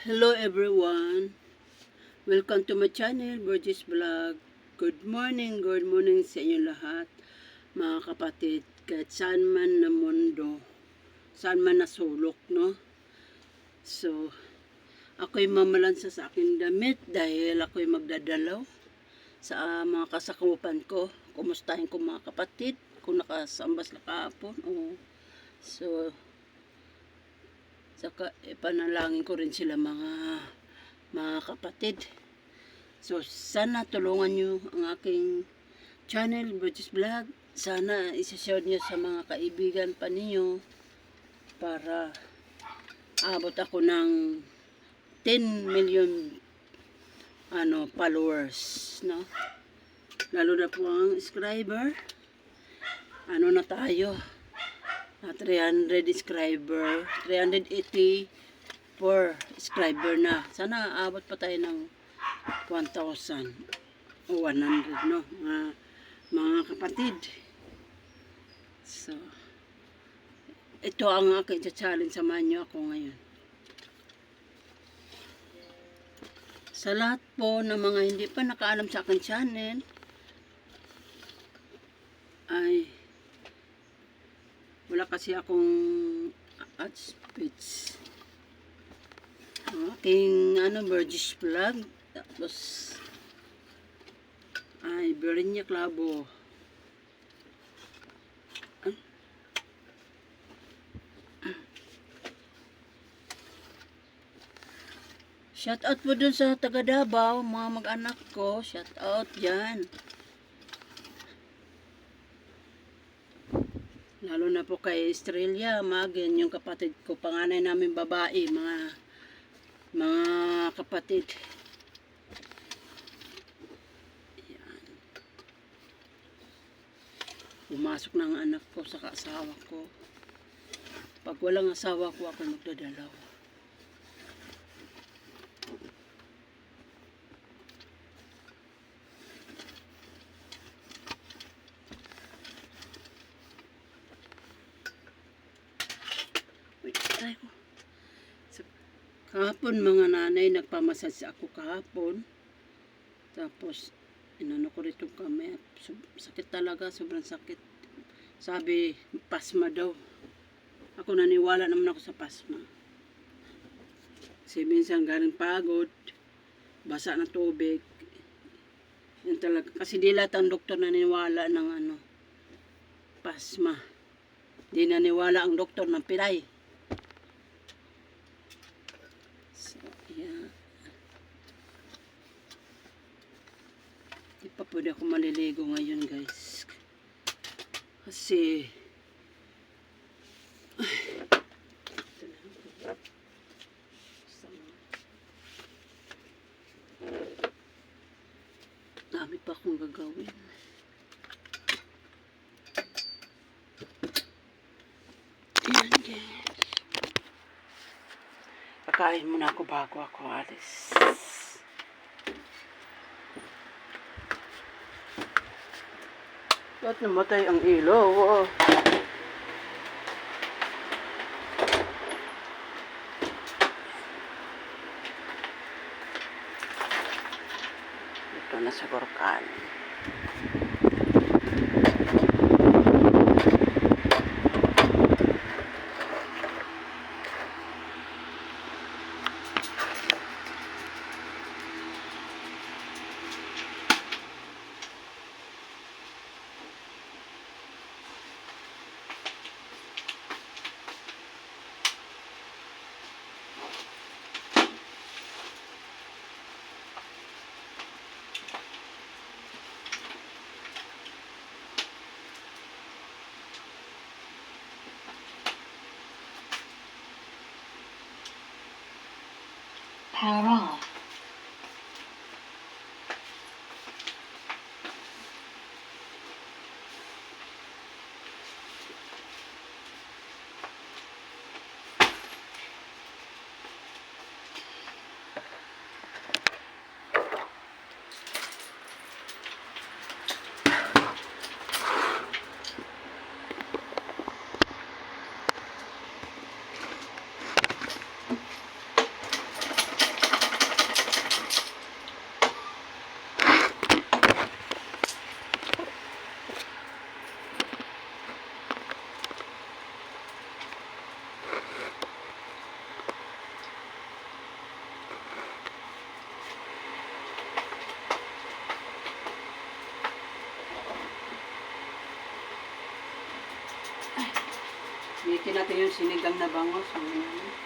Hello everyone. Welcome to my channel, Burgess Vlog. Good morning sa inyo lahat, mga kapatid, kahit saan man na mundo, saan man nasulok, no? So, ako'y mamalansa sa aking damit dahil ako'y magdadalaw sa mga kasakupan ko. Kumustahin ko mga kapatid, kung nakasambas na kahapon. So, saka ipanalangin ko rin sila mga kapatid. So sana tulungan nyo ang aking channel, Burgess Vlog. Sana isa-share nyo sa mga kaibigan pa ninyo para abot ako ng 10 million followers, no? Lalo na po ang subscriber. Na tayo? 300 subscriber, 384 subscriber na. Sana abot pa tayo ng 1,000 o 100, no? Mga kapatid. So, ito ang aking challenge. Samahan nyo ako ngayon. Sa lahat po ng mga hindi pa nakaalam sa aking channel, ay wala kasi akong ads page. Ang aking Burgess Vlog, tapos ay Berinya Clavo. Shout out po dun sa taga Davao, mga mag-anak ko. Shout out dyan. Lalo na po kay Estrella Magin, yung kapatid ko, panganay namin babae, mga kapatid. Yan. Pumasok na ang anak ko sa asawa ko. Pag walang asawa ko, ako magdadalaw. Kahapon mga nanay, nagpamasas ako kahapon. Tapos, inano ko rito kami. Sakit talaga, sobrang sakit. Sabi, pasma daw. Ako naniwala naman ako sa pasma. Kasi minsan galing pagod, basa na tubig. Yan talaga. Kasi di lahat ang doktor naniwala ng pasma. Di naniwala ang doktor ng pilay. Di pa pwede ako maliligo ngayon, guys. Kasi dami pa akong gagawin. Ayan, guys. Kakain muna ako bago ako alis. Ba't namatay ang ilaw? Ito na sa Gorkan. Power off. natin yung sinigang na bangos. Mga nanay.